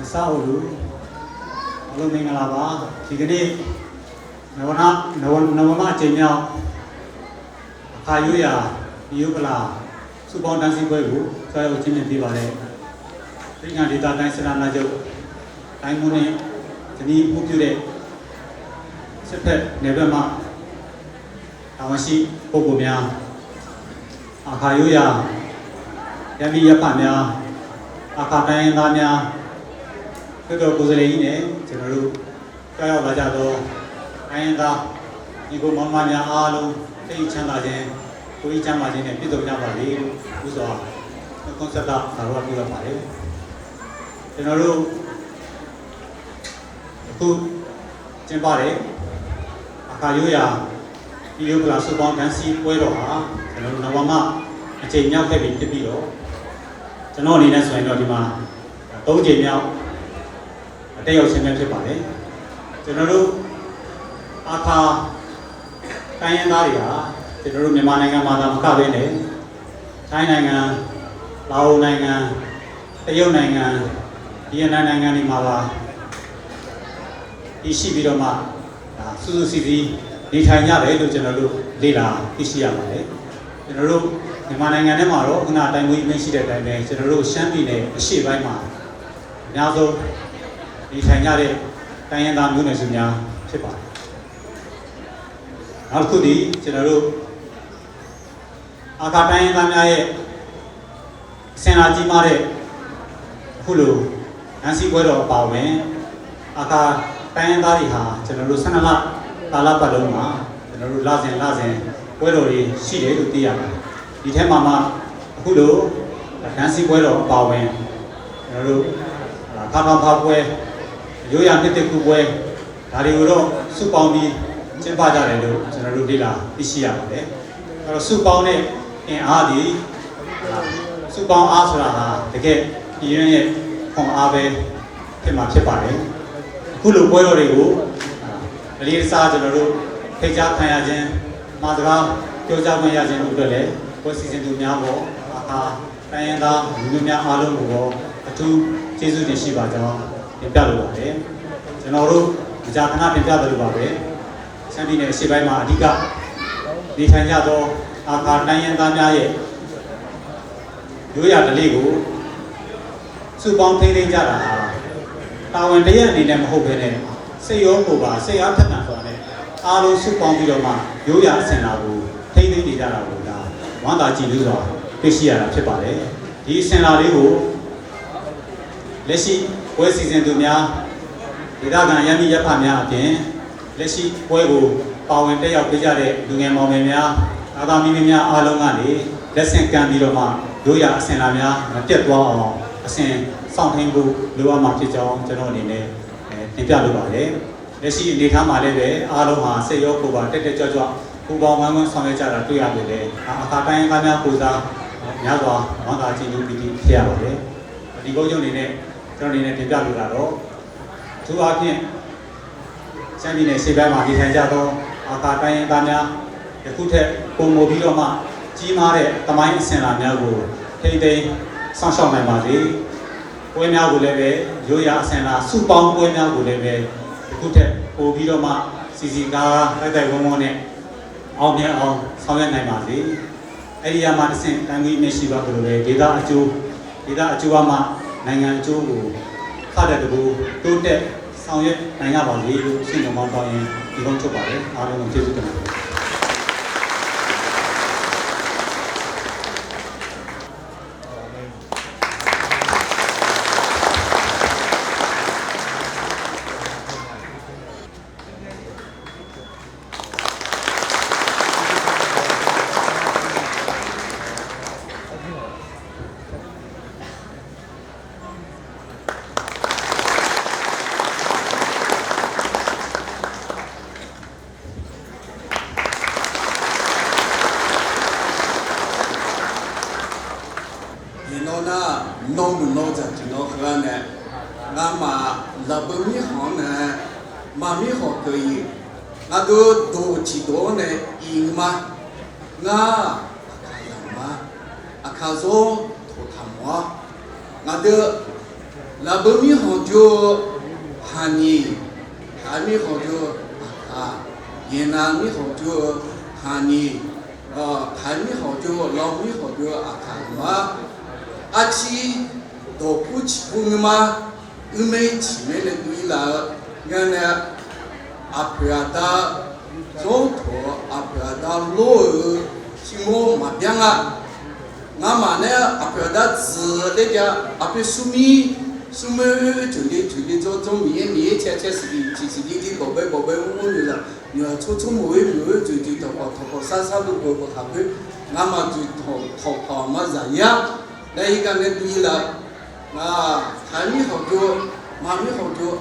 Saulu, alumni Ngalaba, Tigani, Nawama Jenya, Kayuya, Yugala, Subon Dancing Boyu, Sayo Jimmy Pivare, Ringa Dita Nansana Najo, Taimuni, the Ni Pupure, Sepet, Nevema, Awasi, Pogomia, Akayuya, Yami Yapamia, Akatayan Damia. Cái cô dây này chỉ là lúc cái là giờ đó anh ta như cô mong mong nhà alo cái chân là gì cô chân là gì này biết được nhà bà đi bây giờ cái con sẽ đặt thảo luận được phải thì nó lúc cô trên bà đấy cả yêu ya yêu là số bao nhiêu si quay rồi hả thì nó nằm mà trên nhau cái bị tiếp đi rồi cho nó đi đến xoay nó đi mà tối trên nhau đây là xem thế bảo đấy, cho nên lúc aka cái anh ta đi à, cho nên lúc mình mang anh mà làm cả bên đấy, Thái này Lào này Tây Âu này Việt Nam này đi mà là đi xí bị đâu mà, su xí đi Thái nhà đấy, cho nên lúc đi là đi xí à đấy, cho nên lúc mình mang anh này mà rồi, cái nào tại mũi mình xí để tại này, cho nên lúc xem đi này xí vậy mà, nhà rồi đi thành nhà đấy, cái anh làm như này dùng nhà, thế phải. Nào cứ đi, cho nên lúc, các anh làm nhà ấy, xem là gì mà đấy, hulu, anh xin quay đầu bảo vệ, các anh ta đi ha, cho nên lúc xem là ta là bắt đầu mà, cho nên lúc lá sen, quay đầu đi, xí đấy được tiền, đi theo mà hulu, anh xin quay đầu bảo vệ, cho nên lúc, các anh phá quay yêu ya biết được quê, đại điều đó số bao nhiêu trên ba giờ này đâu, cho nên lúc đi là đi xí à đấy, rồi số bao này anh đi, số bao A số là cái ý này không A về thì mà chế bài, cứ lúc quay rồi đấy lý sa cho nên lúc thấy cha thay à chứ, mà giờ tiêu cha mới à chứ lúc đó đấy, có sự kiện tụi nhà bố, cái anh ta tụi nhà alo bố, tu chế du đi xí ba cho điểm trả lời đấy, cho nó luôn, giờ thằng nào điểm trả lời bảo đấy, xem đi này xí bài mà đi cả, đi thành ra đó, cả đại nhân tam gia vậy, dù giờ là lý cũ, sự bom thấy đến ra là, tao anh thấy anh này mà hộp này, xây yếu của bà, xây áp thắt nặng rồi này, alo sự bom đi đâu mà, dù giờ xem nào cũng thấy đến đi ra là cũng đã, hoàn toàn chỉ được rồi, cái gì là phải bảo đấy, thì xem nào đấy cũng lấy xí quay season tụi nhà, người ta gần như nhập hàng nhà thì lấy xí quay bộ bảo vệ để học bây giờ đấy, tụi em mong em nhà, ta mình nhà alo ngàn đi, lấy sen cam đi rồi mà, dù giờ sen làm nhà, nó chết quá, sen xong thành bộ, lưu âm mặc cho nó đi này, tiếp theo lưu bảo đấy, lấy xí đi tham mà đấy, alo mà xây dựng của bạn, để cho khu bao ngang xong rồi trả lại tụi em đấy, các bạn cái nhà khu ra, nhà đó, hoàn toàn chỉ dùng bị thiệt rồi đấy, đi câu chuyện này cho nên là tiếp theo được là đó, chú ở kia, xem đi này xí bài mà đi thành ra đó, các cái anh nhà, cái cụ thể cùng một video mà chỉ mà để tầm anh xem làm nhà của, thì đây sang sau này mà gì, quay nhà của lễ về, rồi ya xem là số bao quay nhà của lễ về, cụ thể cùng video mà xí cả cái đại công này, ông sau này mà gì, ấy là mà xem đang nghĩ mấy xí bài của lễ về, thì đã chú màနိုင်ငံအကျိုးကိုဖတ်တဲ့တကူတိုးတက်ဆောင်ရွက်နိုင်ကြပါစေလို့စိတ်နှမောင်းတောင်းရင်ဒီကုန်းချုပ်ပါတယ်အားလုံးကိုကျေးဇူးတင်ပါတယ် nông nông dân chỉ nó hơn nè, ngã mà là bơm mi hòn nè, mà mi hòn cười, ngã đồ chỉ đồ nè, yên mà, ngã mà, à khá zo thổ tham hoa, ngã 那不米好就喊你，喊米好就啊，云南米好就喊你，喊米好就老米好就看嘛，阿七都不起不嘛，没起没的对了，俺呢阿不要打中途阿不要打路，起么嘛变啊。俺妈呢，阿不要打字那家，阿不数米，数米做米切是的，其实宝贝我女了，你要出没就头啥都不下去，俺妈就头嘛人呀，那一个呢对了，啊，还没好多，妈没好多，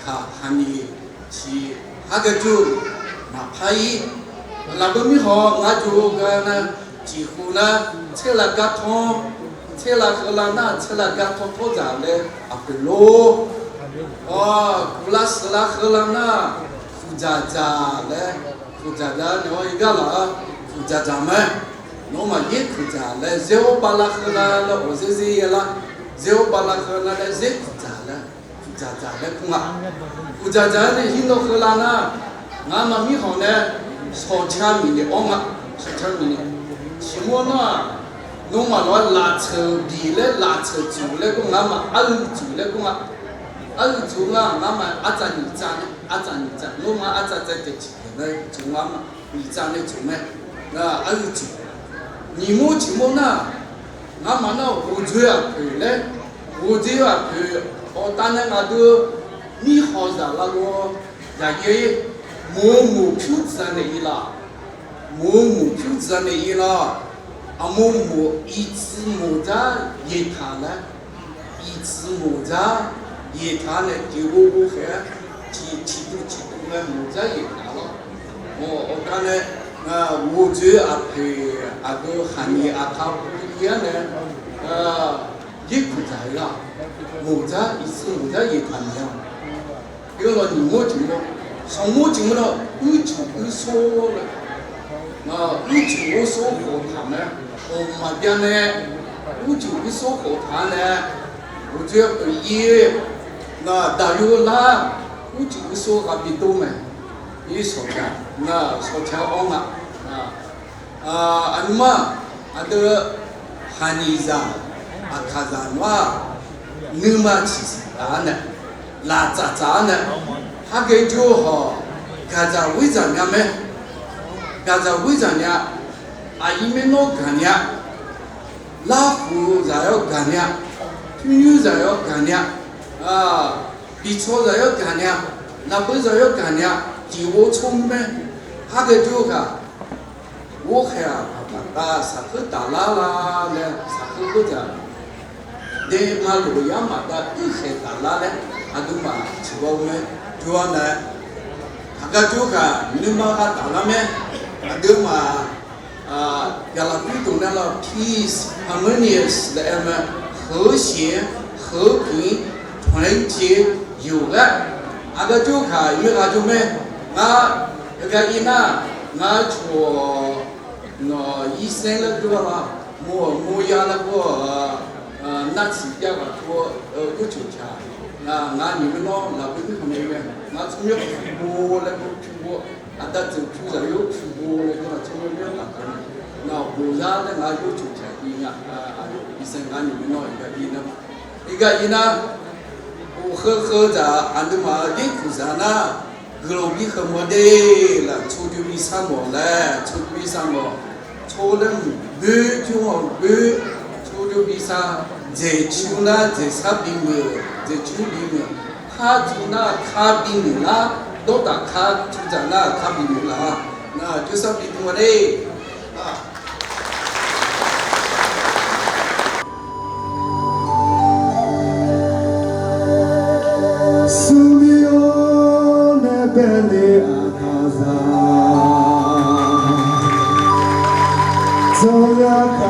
看还没去，那个就嘛拍一，那个没好，俺就个呢。几乎呢，吃了个汤，吃了喝了那，吃了个汤多咋嘞？阿不罗，苦了死了喝了那，苦咋咋嘞？苦咋咋，你话一个了，苦咋咋么？我嘛也苦咋嘞？热巴拉喝了，我是热了，热巴拉喝了，热苦咋嘞？苦咋咋嘞？苦咋咋的，很多喝了那，俺们米好呢，烧钱米的，我嘛烧钱米的。起码呢，侬嘛拿拉车皮嘞，拉车做嘞，个俺嘛二做嘞，个俺二做啊，俺嘛阿扎二扎嘞，侬嘛阿扎在得起嘞，做俺嘛二扎嘞做咩？啊二做，你么起码呢，俺嘛呢我做啊去嘞，我做啊去，我当然俺都米好啥那个，也某票子上的伊啦。某票子上的伊啦，某一次某家也谈了，一次某家也谈了，结果我还几度的某家也谈了，我讲呢，我就陪那个喊你他不一样呢，也不在了，某家一次某家也谈了，这个你莫听了，上莫听了，我说了。一九我说和他们，我嘛边呢，我就一说和他呢，我就要也，那大约啦，我就一说还比多嘛，一说的，那说条昂嘛，俺嘛，俺的汉尼子，卡子嘛，你嘛其实大呢，拉杂呢，他给就好，卡子为啥样么？刚才为啥呢？阿姨们老干呢，老虎才要干呢，女才要干呢，比错才要干呢，那不才要干呢，就我聪明，那个就个，我还啥个打啦呢，啥个不讲，那马路呀嘛的，一还打啦呢，都嘛，就我们就呢，那个就个，你嘛还打啦没？ada mah dalam itu adalah peace, harmonious 的和谐、和平、团结、友爱。ada tu kan, ini kan cuma agak ina, cuo no 医生了对吧？我养那个那几家个做有酒家，你们那不是他们的，从那我那个我。ada tu juga yo cubo le ko cuma dia tak na boza le na yo cuca inga bisa ngani no iga ina o he da ande ma de kuzana globi he model la chodu bisa mo la chodu bisa mo chodu be jo be chodu bisa je chuna je sabing je chubing ha chuna kha bing la都打卡就在那卡比牛了啊，那就是比我的啊。苏米奥那边的阿卡萨，走呀靠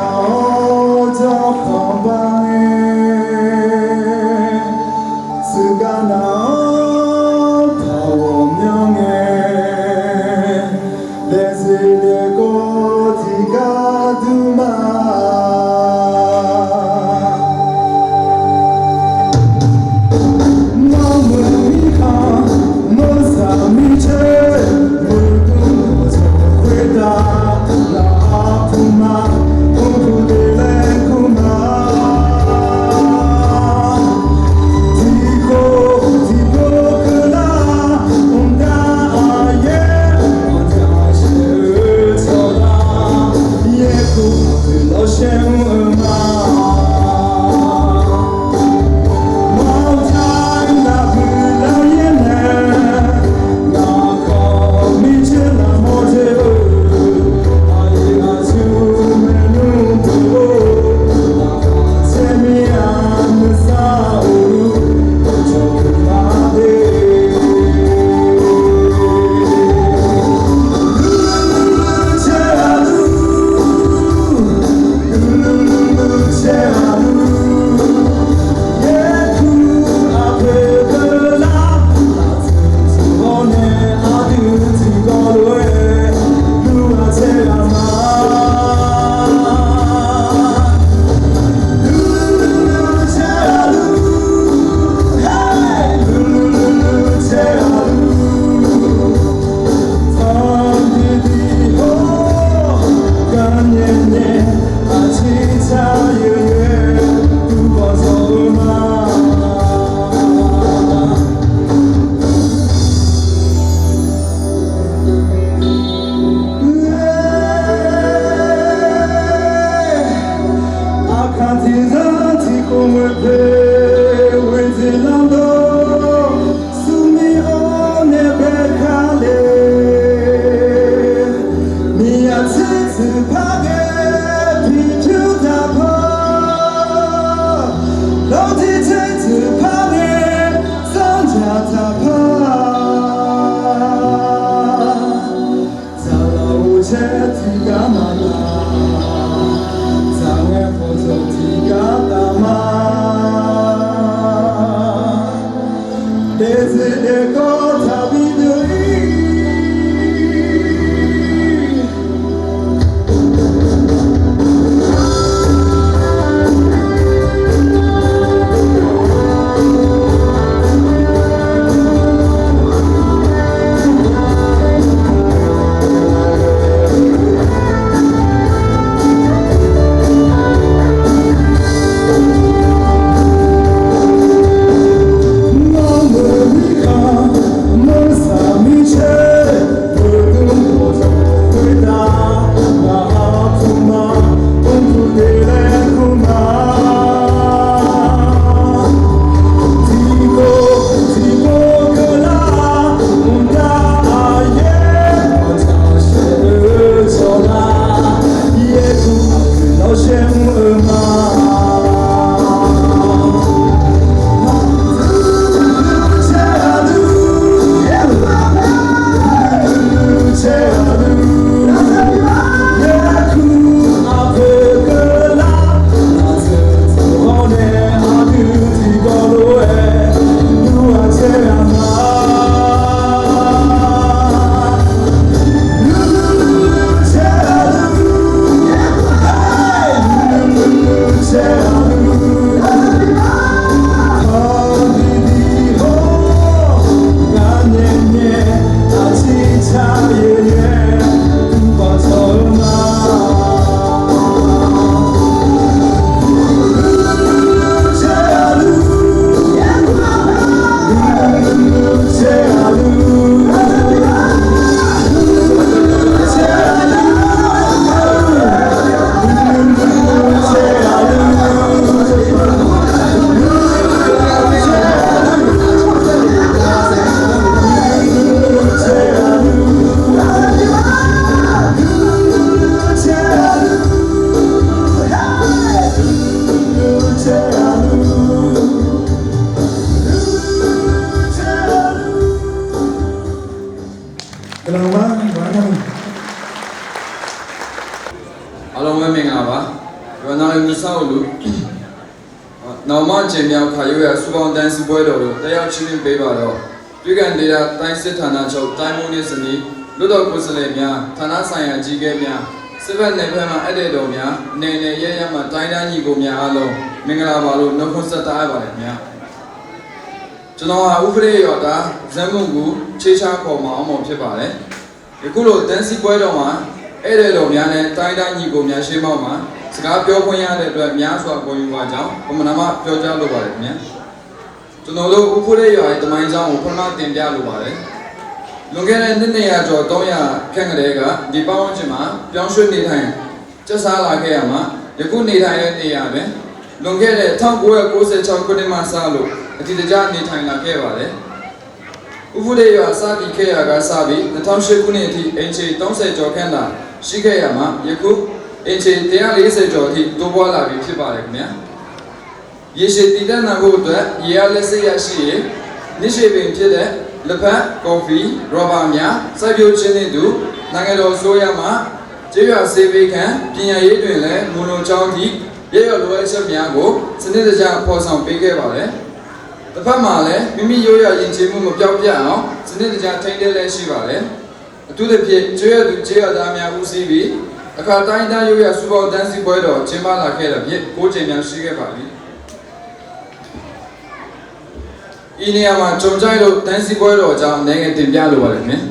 着旁边诶，自个那。Let's အားလုံးပဲမင်္ဂလာပါဒီမှာလည်းမြဆောက်လို့နောက်မှကျင်းမြောက်ခါရွေးစူပေါင်းတန်းစီပွဲတော်လို့တရားချင်းချင်းပေးပါတော့တွေ့ကန်ဒေတာတိုင်းစစ်ဌာနချုပ်တိုင်းမှုနည်းစနစ်လွတ်တော်ကိုယ်စားလှယ်များဌာနဆိုင်ရာကြီးကဲများစစ်ဘက်နယ်ဖက်မှအတဲ့တော်များအနေနဲ့ရဲရဲမှတိုင်းတိုင်းညီကိုများအားလုံးမင်္ဂလာပါလို့နှုတ်ခွန်းဆက်တားပါတယ်ခင်ဗျာကျွန်တော်ဟာဥပဒေရောတာဇမ်မုန်ကိုခြေချခေါ်မအောင်ဖြစ်ပါတယ်ယခုလိုတန်းစီပွဲတော်မှာအဲ့ဒီလိုများနဲ့တိုင်းတိုင်းညီကိုများရှေးမောက်မှာစကားပြောခွင့်ရတဲ့အတွက်များစွာပေါ်ယူပါကြောင်းပမနာမပြောကြားလိုပါတယ်ခင်ဗျာကျွန်တော်တို့ဥပဒေရောရဲ့တမိုင်းဆောင်ကိုပထမတင်ပြလိုပါတယ်လွန်ခဲ့တဲ့200ကျော်300ခန့်ကလေးကဒီပတ်ဝန်းကျင်မှာပြောင်းရွှေ့နေထိုင်ကျဆားလာခဲ့ရမှာယခုနေထိုင်တဲ့နေရာပဲလွန်ခဲ့တဲ့1996ခုနှစ်မှစလို့အတိအကျနေထိုင်လာခဲ့ပါတယ်ဥပဒေရောစတင်ခဲ့ရကစပြီး2008ခုနှစ်အထိအင်ချီ30ကျော်ခန့်သာရှိခဲ့ရမှာယခုအင်ချီ140ကျော်အထိတိုးပွားလာပြီဖြစ်ပါတယ်ခင်ဗျာရေရှည်တည်တံ့နိုင်ဖို့အတွက်ရေအားလက်စိတ်ရရှိရင်နှိရှိပင်ဖြစ်တဲ့လက်ဖက်ကော်ဖီရောဘာများစိုက်ပျိုးခြင်းတွေနိုင်ငံတော်ဆိုရမှာကျေးရွာစေဘေးခံပညာရေးတွင်လည်းမွန်လုံချောင်းထိရဲရလိုအပ်ချက်များကိုစနစ်တကျဖော်ဆောင်ပေးခဲ့ပါတယ်တစ်ဖက်မှာလည်းမိမိရိုးရာယဉ်ကျေးမှုမပြောင်းပြအောင်စနစ်တကျထိန်းသိမ်းလည်းရှိပါတယ်အထူးသဖြင့်ကျေးရွာသူကျေးရွာသားများဦးစီးပြီးအခါတိုင်းတိုင်းရိုးရာစူပေါင်းတန်းစီပွဲတော်ကျင်းပလာခဲ့တဲ့ဖြစ်9ချိန်များရှိခဲ့ပါပြီဤနေရာမှာကြုံကြိုက်လို့တန်းစီပွဲတော်အကြောင်းနိုင်ငံတင်ပြလိုပါတယ်ခင်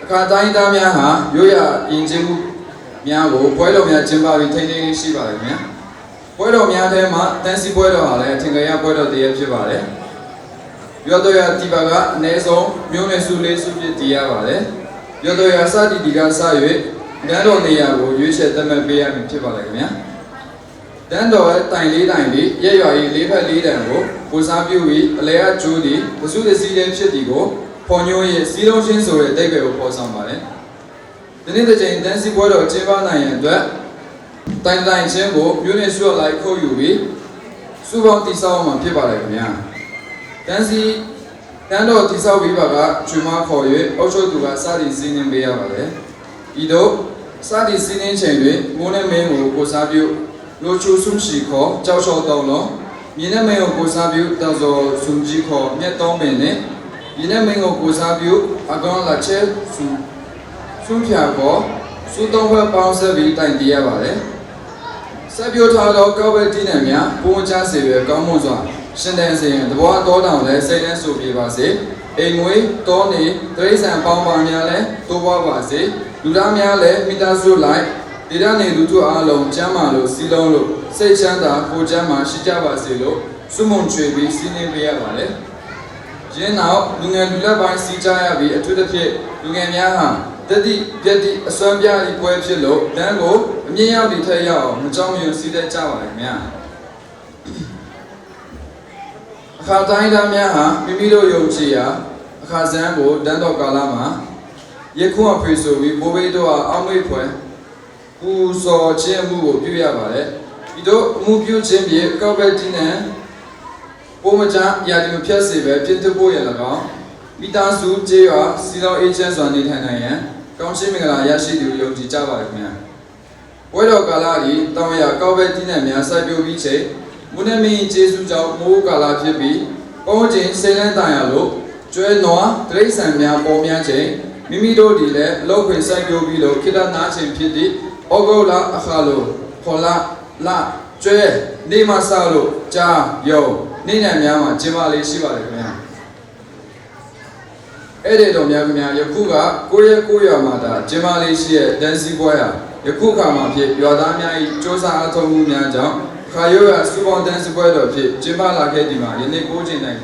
အခါတိုင်းသားများဟာရိုးရာယဉ်ကျေးမှုများကိုပွဲတော်များကျင်းပပြီးထိန်းသိမ်းရှိပါတယ်ခင်ပွဲတော်များထဲမှာတန်းစီပွဲတော်ဟာလည်းအထင်ကရပွဲတော်တည်းဖြစ်ပါတယ်ရွတ်တော်ရတီပါကအနည်းဆုံးမျိုးနွယ်စုလေးစုပြည့်တည်ရပါတယ်ရွတ်တော်ရစတီတီကစ၍တန်းတော်နေရာကိုရွေးချယ်သတ်မှတ်ပေးရမည်ဖြစ်ပါလေခင်ဗျာတန်းတော်ရဲ့တိုင်လေးရက်ရွာကြီးလေးဖက်လေးတန်ကိုကိုစားပြုပြီးအလဲအကျိုးသည်ပစုတစည်းတဲ့ဖြစ်သည်ကိုဖော်ညွှန်းရဲ့စီးလုံးချင်းဆိုတဲ့အတိတ်ကိုပေါ်ဆောင်ပါတယ်ဒီနေ့တစ်ချိန်တန်းစီပွဲတော်ကျင်းပနိုင်ရန်အတွက်တိုင်ချင်းကိုမျိုးနွယ်စုလိုက်ခုတ်ယူပြီးစုပေါင်းတည်ဆောက်မှဖြစ်ပါလေခင်ဗျာတန်းတော်တိဆောက်ပြီးပါကချွေမခေါ်၍အုပ်ချုပ်သူကစတင်စီးနှင်းပေးရပါတယ်ဤသို့စတင်စီးနှင်းချိန်တွင်မိုးနဲ့မင်းကိုကိုစားပြုလိုချိုဆုံရှိခေါ်ကြောက်လျှော်တောင်းလုံးမြင်းနဲ့မင်းကိုကိုစားပြုတောက်စောဆုံကြီးခေါ်မြက်တောင်းပင်နဲ့ ဒီနေ့မင်းကိုကိုစားပြုအကောင်လာချဲစုဖြာပေါ်စုသုံးဘက်ပေါင်းဆက်ပြီးတိုင်တည်ရပါတယ်ဆက်ပြထားသောကောက်ပဲတီးနှံများပုံချစေရကောင်းမွန်စွာရှင်တန်စေရင်တဘောတောတောင်လည်းစိတ်နဲ့ဆိုပြပါစေအိမ်ငွေတောနေတရိษံပေါင်းပါများလည်းတိုးပွားပါစေလူသားများလည်းမိသားစုလိုက်ဒေသနေလူထုအားလုံးကျမ်းမာလို့စီလုံးလို့စိတ်ချမ်းသာကိုကျမ်းမာရှိကြပါစေလို့စုမုံချွေပြီးစီးနှင်းပေးရပါတယ်။ယင်းနောက်လူငယ်လူလက်ပိုင်းစီးကြရပြီးအထူးသဖြင့်လူငယ်များဟာတတိပြတိအစွမ်းပြဤပွဲဖြစ်လို့တန်းကိုအမြင့်ရောက်တည်ထက်ရောက်အောင်မကြောက်ရွံ့စီးတဲ့ကြပါလေခင်ဗျာ။အခါတိုင်းသားများဟာမိမိတို့ယုံကြည်ရာအခါစမ်းကိုတန်းတော်ကာလမှာရခုအဖေဆိုပြီးဘိုးဘေးတို့ဟာအောက်မေ့ဖွယ်ပူဇော်ခြင်းမှုကိုပြုရပါတယ်။ဒီတို့အမှုပြုခြင်းဖြင့်ကောက်ပဲတီးနှံပုံမချရာဒီမဖြတ်စေပဲပြစ်ထုတ်ဖို့ရ၎င်းမိသားစုကျေးရွာစီတော်အေဂျင့်စွာနေထိုင်နိုင်ရန်ကောင်းချီးမင်္ဂလာရရှိသူယုံကြည်ကြပါရခင်ဗျာဝဲတော်ကာလဤတောင်ရကောက်ပဲတီးနှံများစိုက်ပျိုးပြီးချိန်မုန်နမင်းကျေးဇူးကြောင့်မိုးကာလဖြစ်ပြီးပေါင်းချိန်စိတ်လန်းတန်ရလို့ကျွဲနွားတိရစ္ဆာန်များပေါ်များချိန်မိမိတို့ဒီလည်းအလောက်ခွေစိုက်ပျိုးပြီးလို့ခိတနာချိန်ဖြစ်သည့်ဩဂုတ်လအခါလို့ခေါ်လကျွဲနေမဆလို့ကြာယုံနေ့နဲ့များမှာကျင်းပလေးရှိပါတယ်ခင်ဗျာအဲ့ဒီတော့များခင်ဗျာယခုကကိုရဲကိုရွာမှာဒါကျင်းပလေးရှိတဲ့ဒန်စီပွဲဟာယခုခါမှာဖြစ်ရွာသားများ၏စ조사အထောက်အမှုများကြောင့်ခါရိုးရစူပေါင်းဒန်စီပွဲတော်ဖြစ်ကျင်းပလာခဲ့ဒီမှာယနေ့9ချိန်တိုင်း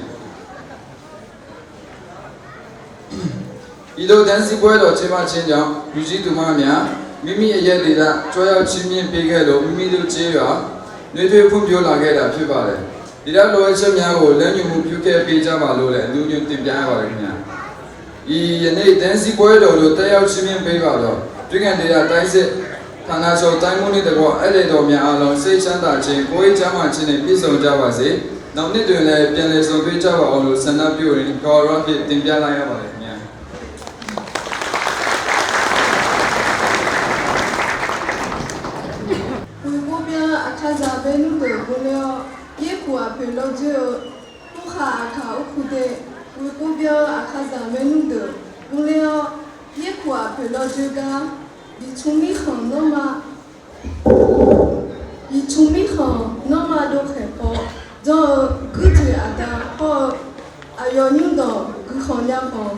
ဤသို့ဒန်စီပွဲတော်ကျင်းပခြင်းကြောင့်လူကြီးသူမများမိမိအရက်ဒေသကြွရောက်ချင်းမြင့်ပေးခဲ့လို့မိမိတို့ကျေးရွာနေထွေးဖွံ့ဖြိုးလာခဲ့တာဖြစ်ပါတယ်ဒီတော့လိုအပ်ချက်များကိုလက်ညှိုးမှုပြုခဲ့ပေးကြပါလို့လည်းအလူညွှန်တင်ပြရပါတယ်ခင်ဗျာဤယနေ့ဒန်စီပွဲတော်တို့တက်ရောက်ချင်းမြင့်ပေးပါတော့ပြည်ကန်ဒေသတိုင်းစစ်ဌာနချုပ်တိုင်းမှုနှင့်တကောအဲ့ဒီတော်များအားလုံးစိတ်ချမ်းသာခြင်းကိုယ်ချမ်းသာခြင်းနဲ့ပြည့်စုံကြပါစေနောက်နှစ်တွင်လည်းပြန်လည်ဆုံတွေ့ကြပါအောင်လို့ဆန္ဒပြုရင်းကော်ရော့ဖြစ်တင်ပြလိုက်ရပါတယ်ခင်ဗျာအခါစားဘဲနုတေဘလျောယေကွာဖေလောဂျေပုခါအခါအခုတဲ့ဝီကိုပြောအခါစားဘဲနုတေဘလျောယေကွာဖေလောဂျေကဒီချုံမီခွန်နော်မာဒီချုံမီခွန်နော်မာဒိုခေပေါ်ဇောဂူတီအတာပေါ်အယောညွန်းတော့ဂူခွန်ရပေါ်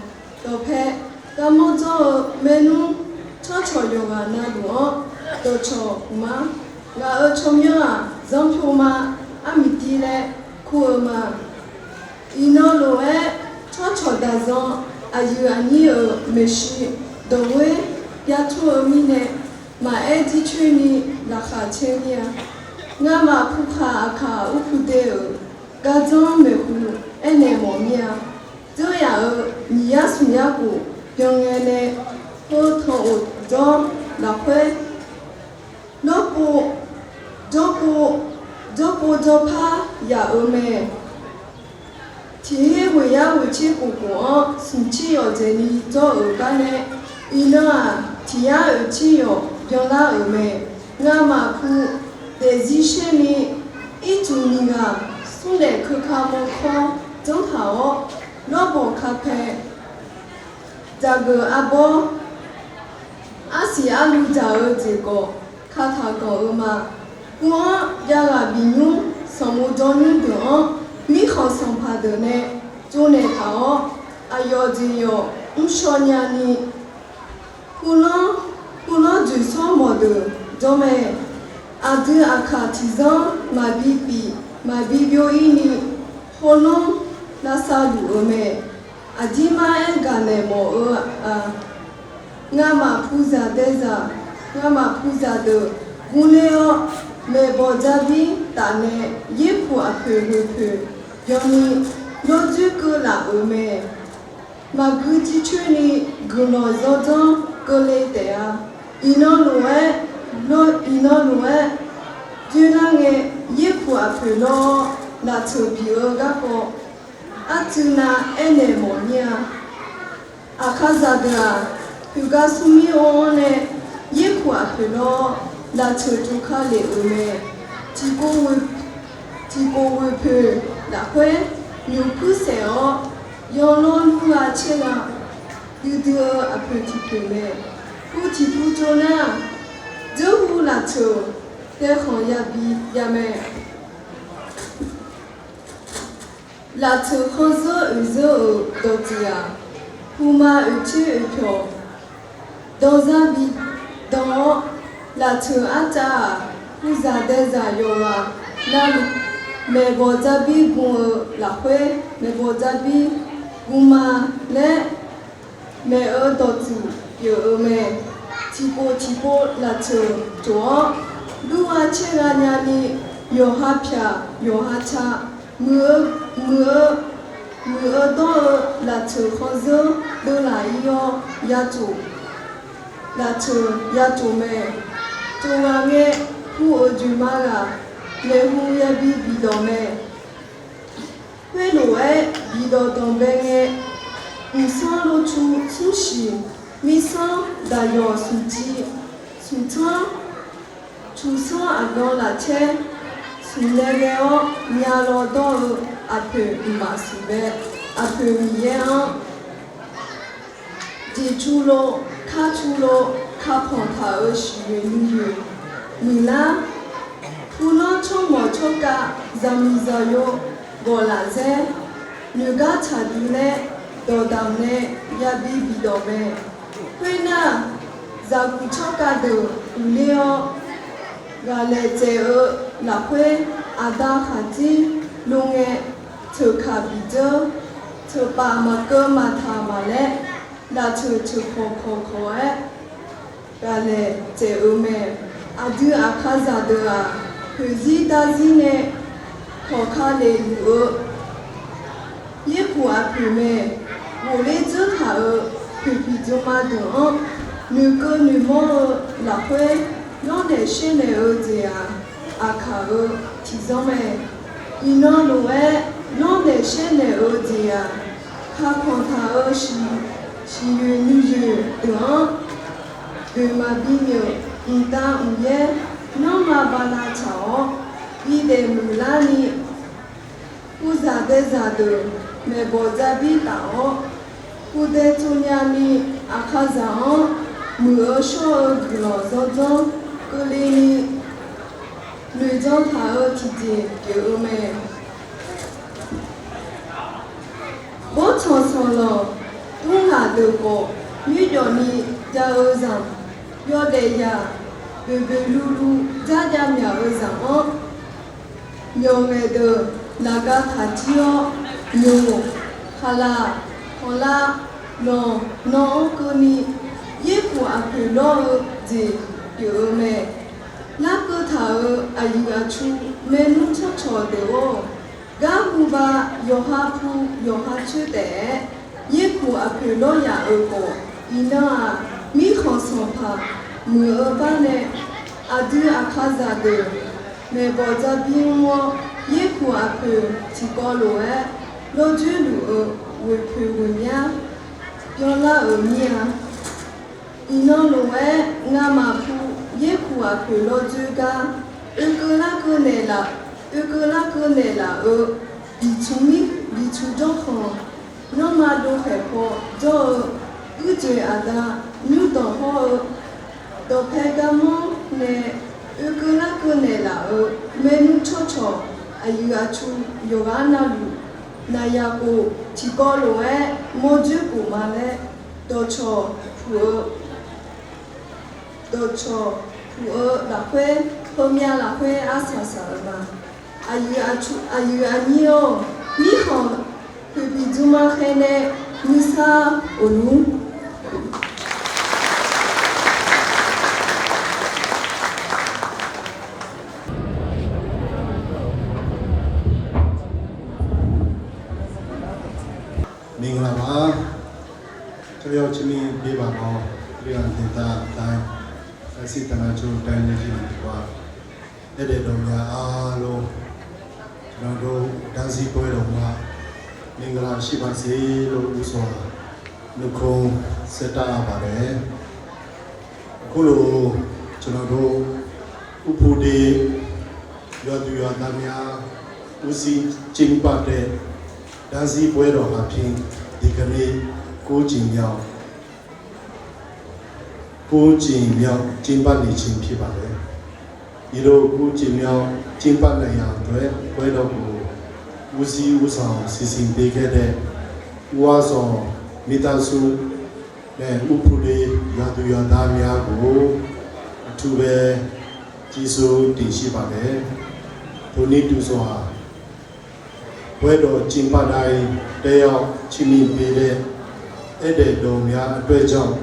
တော့ဖဲကမောဇောမေနုချောချောယောဂနာတော့တော့ချောမာငါအချုံရဇုံဖြူမအမီတီလေခုမအင်းနော်လိုဲချောချောဒါဇွန်အယူအနီမရှိဒဝဲရထူအမီနဲ့မအဲ့ဒီချွေနီလာခချင်းရငါမဖူခါအခါဥဖူတဲ့ကဇွန်မေခုအဲ့မောမြာတို့ရညီရစမြကိုပြောင်းငယ်နဲ့ဟိုထောဇွန်လာခွဲလောပူဂျပာယာအမေတီဝေယဝချီပူကောစင်ချီယောဂျနီဇောကနဲ့အီနာတီယာချီယောပြောလာအမေငါမဖူဒေဇီရှင်နီအီတူနီကဆုတဲ့ခခမခေါ်ကျုံးထာောလောဘောခဖဲဂျာဂအဘောအာစီအလူဂျာဂျေကိုခါထာကောအမကွန်ရကဘီညူစမူဂျွန်ညွန်းတော့မိခေါ်ဆောင်ဖာတဲ့နဲ့ကျိုးနေတာအယောဂျီယောအရှောညာနီကူလောဂျီဆောမောဒဂျိုမဲအဒီအခါတီဇန်မဘီပီမဘီဘိုအီနီဟိုလုံးလာဆာလူအမေအဒီမာအန်ကနေမောငါမဖူးစားတဲ့စားငါမဖူးစားတဲ့ဂူလေယောမေဘောဂျာဘီတာနေယေဖူအဖေဝေဖေယောနီလောဂျီကလာအမေမဂူတီချွနီဂူနောဇောဇန်ကလေးတဲယာအီနောလိုဝဲဒီနာငယ်ယေဖူအဖေလောလာချူဘီယောကကိုအချူနာအနေမောညာအခါဇာဒရာသူကဆူမီအိုနဲ့ယေဖူအဖေလောလာချူတူခါလေဦးမဲတီကိုဝေဖေလာခွဲမြူကုဆေယော ယောလုံးလူကချက်ကဒီတော့အဖေတီပြေမဲ့ခုတီပူဇော်နာဂျိုဟူလာချိုတဲ့ခေါ်ရပြီးရမယ်လာချိုခေါ်စိုးဥဇိုဒေါ်တီယာပူမာဥချီဥဖြောဒေါ်ဇာဘီဒေါ်လာချိုအတာပူဇာတဲ့ဇာယောဝါနာမေဘောဇာဘီဘူလာခွေမေဘောဇာဘီဘူမာနဲ့မေအော်ဒေါ်တီယောမေတီပိုလာချိုကျော်လူဝါချေရညာနီယောဟာဖြာယောဟာချာမွေတော့လာချိုခေါ်စိုးဒေါ်လာယောရချိုလာချိုရချိုမေတိုဝါငဲဖူအိုဂျူမာကလေဟူရဘီဘီတော်မေဝဲလိုဝဲဘီတော်တော်ဘဲငဲအစလိုချူဆူရှိမီဆာဒါယောဆူချီဆူချာချူဆာအကောလာချဲဆူလေရောညာတော်တော့အဖေဒီမှာစီပဲအဖေမီယောဒီချူလိုခါချူလိုခါဖွန်သာအရှိရင်းယူမီလာဖူနောချုံမောချုကဇမီဇာယောဘောလာဇဲလူကချာဒီလေတော်တောင်နဲ့ရဘီဘီတော်ပဲခွေနာဇာကူချောကဒူလီယောဂါလေချေလာခွေအဒါခါတီလုံငယ်ချုခါဘီဂျေချုပါမကမထာမလဲလာချုခေါ်အဲဂါလေချေမဲအဒူအခါဇာဒရာခွေစီတာစီနဲ့ခေါ်ခါလေလူယေပူအပြမဲ我来做他皮皮做嘛的女个女模拉回让的现在儿子呀阿卡提上没一那路哎让的现在儿子呀他看他是女女的对嘛比较大五爷那嘛把那炒比的木兰尼不咋的没包在比大古代中年里阿卡扎没有少个老早早个里女长他提的给我们我常常了东亚的个女叫你家儿上要得呀白白噜噜家苗儿上苗来的那个他只要牛哈啦好啦喏个你也不阿佩罗的有没那个他阿有阿出没弄错的哦噶不把有哈铺有哈出的也不阿佩罗呀二个伊那米好上怕没二班呢阿对阿卡扎的没包在边我也不阿佩提高了哎老久了为陪我呀要拉儿女啊伊那路哎俺妈夫也苦啊陪老久噶那个那比出中好那么都害怕就不觉得牛当好都拍个梦呢那个没弄错哎呦啊出有啊那路那呀个提高了哎，莫就不嘛嘞，多少普拉会后面拉会阿啥了嘛？阿有阿你哦，你好，会比做嘛黑嘞，你啥哦路？မင်္ဂလာပါကျွန်တော်ချင်းပြေးပါတော့ပြည်တော်ဒေသအတိုင်းအစီတနာချိုတိုင်းနေကြီးတွေပါတဲ့တော်များအားလုံးကျွန်တော်တို့ဒန်စီပွဲတော်မှာမင်္ဂလာရှိပါစေလို့ဥစွာနှုတ်ခွန်းဆက်တာပါတယ်အခုလိုကျွန်တော်တို့ဥပဒေရွာသူရွာသားများဦးစီးကျင်းပတဲ့ ဒါစီပွဲတော်အဖြစ်ဒီကနေ့ကိုကြည်မြောက်ကျင်းပနေခြင်းဖြစ်ပါတယ်ဒီလိုကိုကြည်မြောက်ကျင်းပနိုင်ရတဲ့ပွဲတော်ကိုဦးစီးဦးဆောင်စီစဉ်ပေးခဲ့တဲ့ဦးဝါဆောင်မိသားစုနဲ့ဥပဒေရာသူရာသားများကိုအထူးပဲကျေးဇူးတင်ရှိပါတယ်ထိုနည်းတူစွာဘွဲတော်ကျင်းပတိုင်းတယောက်ချီးမြှင့်ပေးတဲ့အဲ့တဲ့တော်များအတွက်ကြောင့်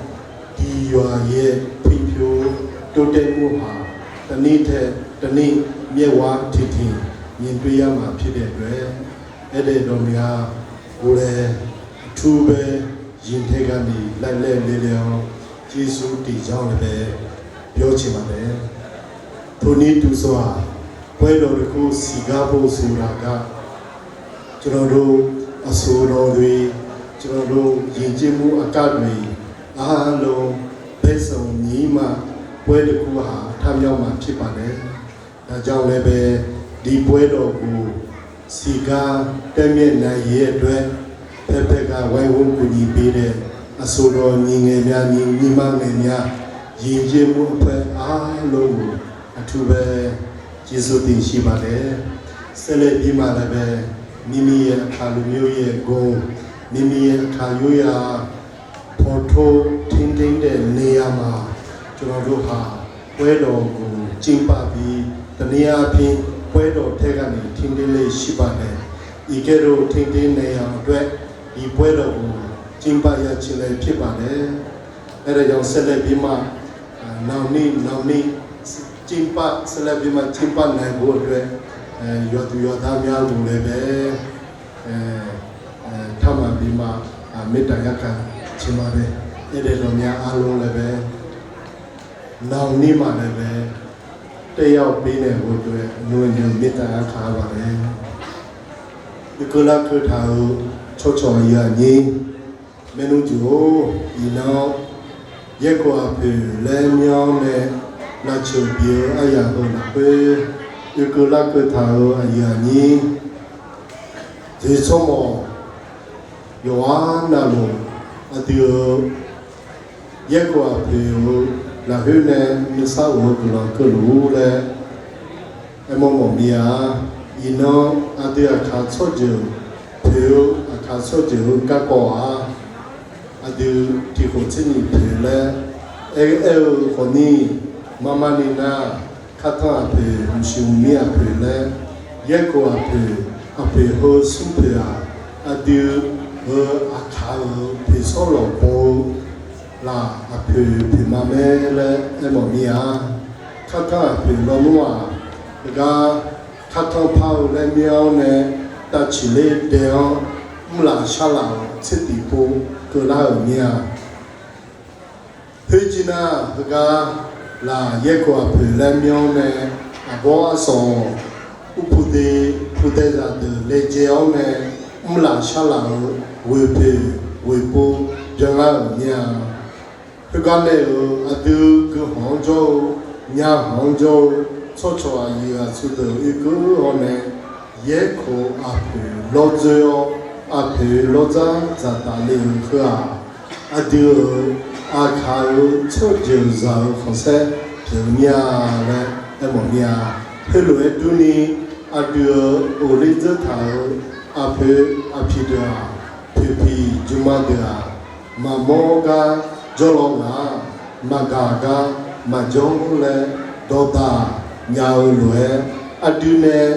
ဒီရွာရဲ့ဖွံ့ဖြိုးတိုးတက်မှုဟာတနည်းထက်တနည်းမြဲဝါထင်ထင်မြင်တွေ့ရမှာဖြစ်တဲ့အတွက်အဲ့တဲ့တော်များကိုလည်းအထူးပဲရင်ထဲကနေလိုက်လဲလေးလျောကျေးဇူးတင်ကြောင်းလည်းပြောချင်ပါတယ်ထိုနည်းတူစွာဘွဲတော်တစ်ခုစီကားဖို့ဆိုတာကကျွန်တော်တို့အဆိုတော်တွေကျွန်တော်တို့ယဉ်ကျေးမှုအကတ်တွေအားလုံးဘယ်ဆုံးညီမှပွဲတစ်ခုဟာထမြောက်မှာဖြစ်ပါတယ်။ဒါကြောင့်လည်းပဲဒီပွဲတော်ကိုစီကားတက်မြင့်နိုင်ရဲ့အတွက်ဖက်ဖက်ကဝိုင်းဝန်းကူညီပေးတဲ့အဆိုတော်ညီငယ်များညီမငယ်များယဉ်ကျေးမှုအဖွဲ့အားလုံးကိုအထူးပဲကျေးဇူးတင်ရှိပါတယ်။ဆက်လက်ပြီးမှလည်းပဲမိမိရဲ့အခါလူမျိုးရဲ့ဂုဏ်မိမိရဲ့အခါရိုးရာဖော်ထုတ်ထင်းထင်းတဲ့နေရာမှာကျွန်တော်တို့ဟာပွဲတော်ကိုကျင်းပပြီးတနည်းအားဖြင့်ပွဲတော်ထက်ကနေထင်းထင်းလေးရှိပါတယ်။ဤကဲ့သို့ထင်းထင်းနေရာအတွက်ဒီပွဲတော်ကိုကျင်းပရခြင်းလည်းဖြစ်ပါတယ်။အဲဒါကြောင့်ဆက်လက်ပြီးမှနောက်နေ့ကျင်းပဆက်လက်ပြီးမှကျင်းပနိုင်ဖို့အတွက်ရွာသူရွာသားများကိုလည်းပဲထပ်မံပြီးမှမေတ္တာရပ်ခံချင်ပါတယ်အဲ့ဒီလိုများအားလုံးလည်းပဲနောက်နေ့မှလည်းပဲတက်ရောက်ပေးနေဖို့အတွက်အနုညမေတ္တာရပ်ခံပါတယ်ဒီကလာကထာချောချောရညင်းမင်းတို့ဂျိုဒီနောက်ရက်ကွာဖေလဲမြောင်းနဲ့လာချုံပြေအရာတော့ပဲဒီကလာကထာအရာညင်းဒီဆုံးမယောနာလိုအတူရက်ကွာဖေလာဟိနေမစာဝကလကလူလေအမမမီယာဤနောအတူအခါဆော့ဂျူဖေအခါဆော့ဂျူကကောအတူဒီကိုချင်းနီဖေလေအဲခနီမမနီနာခတ်တာဖေမရှိမီယာဖေလေရက်ကွာဖေအဖေဟိုစုဖေအတူအခါဖေဆောလောပေါ်လာအဖေဖေမမဲလေအမမီယာခတ်တာဖေလောမွာကခတ်တော့ဖောက်လည်းမြောင်းနဲ့တချီလေးတဲ့မလာရှာလာစစ်တီပိုကလာမီယာဖေချနာကလာရက်ကွာဖေလည်းမြောင်းနဲ့အဘောအစောဥပဒေဖုဒေဇာdeလေကြောင်းနဲ့မလာရှာလာဝေဖေဝေပိုကြလာမီယာဖကနေအတူကဟောင်းကျော်ညာဟောင်းကျော်ဆောချောအီယာသုဒဧကုဟောနဲ့ယေခိုအဖေလောဇယောအဖေလောဇာဇာတာလင်ခါအတူအခါယချောဂျေဇာခေါ်ဆက်ပြညာနဲ့အမမြာဖဲလွယ်တူနီအတူအိုလီဇတာအဖေအဖြစ်တာဖေဖီဂျူမာဒါမမောကဂျောလောနာမဂါကမဂျုံလေဒေါတာညာလွယ်အတူနဲ့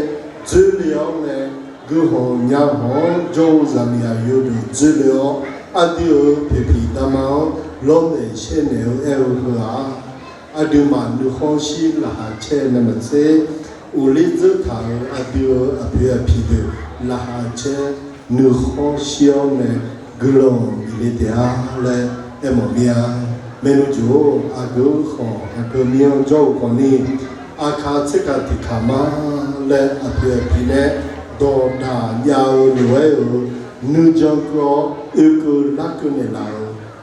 ဇူလျောင်းနဲ့ဂူဟောညာဟောဂျိုဇာမီယာယိုဒူဇူလျောအတူဖေဖီတမောလုံးနေရှင်းနေအဲဟူဟာအတူမနုခေါရှိလာချဲနမစေဦးလေးဇထာအတူအဖေအဖြစ်deလာချဲနုခေါရှိအောင်နဲ့ဂလုံးဒီတရားလဲအမမီယာမနုဂျိုအဂုခေါအကမြောဂျောကိုနီအခါချက်ကတိခမလဲအဖေအဖြစ်နဲ့ဒေါ်ဒါညာလွယ်နုကြောကောဧကုလကနေလာ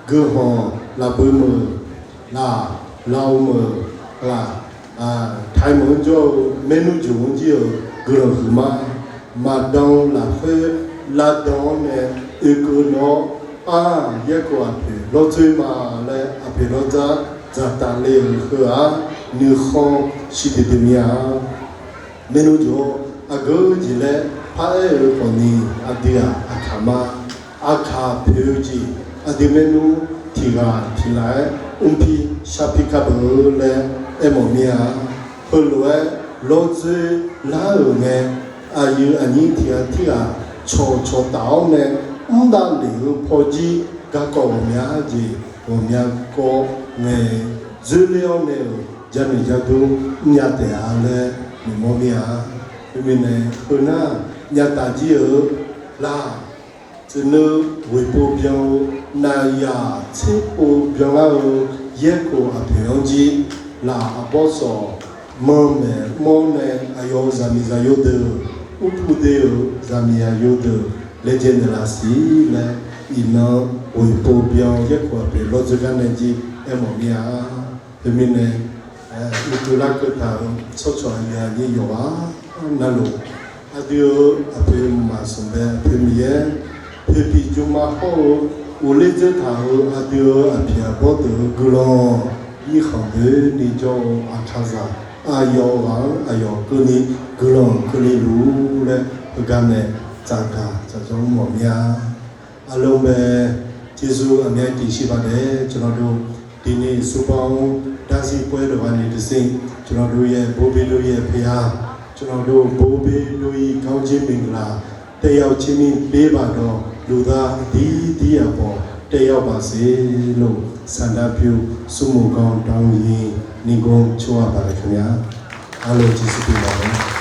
ဂုဟောလာဘုမလာလောမလာထိုင်မွန်ကျော်မနုဂျုံကြီးဂုရဟမမာဒေါလာဖေ လာတော့နဲ့အကူနော်အာရက်ကွာပြီလောချွေမာလဲအဖေရောဇာဇာတန်လေးခါနီခေါရှိတဲ့မြာမင်းတို့အကူကြီးလဲဖားရပေါ်နီအဒီယာအခါမအခါပြေကြီးအဒီမနူတီကတီလိုက်ပီရှာပိကဘလဲအမောမီယာဟလွယ်လောချွေလာရုံနဲ့အာယူအနီတီယာတီယာချောတောင်းနဲ့အန်ဒါလီဖောကြီးကကောများကြီးဟိုများကောငယ်ဇူလီယိုနေဂျန်ဂျာဒူညတဲ့အားလဲဒီမောမီယာဒီမင်းနဲ့ခုနညတာကြီးလာစနဝေပိုပြောင်းနာယာချစ်ပိုပြောင်းလာရက်ကိုအပြောင်းကြီးလာအဘောစောမောမဲအယောဇာမီဇာယိုဒဥပဒေဇာမီယာယိုဒlegend la si le ino oi po biao ye ko pe lo zga ne ji e mo mia de mine tu la ko ta so so ya ni yo wa na lo adio ape ma so be pe mi ye pe pi ju ma ho o le je ta ho adio apia bo de glo yi kham de ni jo a tha za ayo wa ayo ko ni glo ko ni lu le ga ne ဇာကာဇာဆုံးမော်များအလုံးပဲကျေးဇူးအများကြီးရှိပါတယ်ကျွန်တော်တို့ဒီနေ့စူပေါင်းဒါစီပွဲတော်ကနေတစိမ့်ကျွန်တော်တို့ရဲ့ဘိုးဘေးတို့ရဲ့ဖခင်ကျွန်တော်တို့ဘိုးဘေးတို့၏ကောင်းခြင်းမင်္ဂလာတက်ရောက်ခြင်းပေးပါတော့လူသားဒီအပေါ်တက်ရောက်ပါစေလို့ဆန္ဒပြုဆုမကောင်းတောင်းရင်ညီကုန်းချောရပါတယ်ခင်ဗျာအားလုံးကျေးဇူးတင်ပါတယ်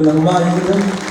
Lang ba yun?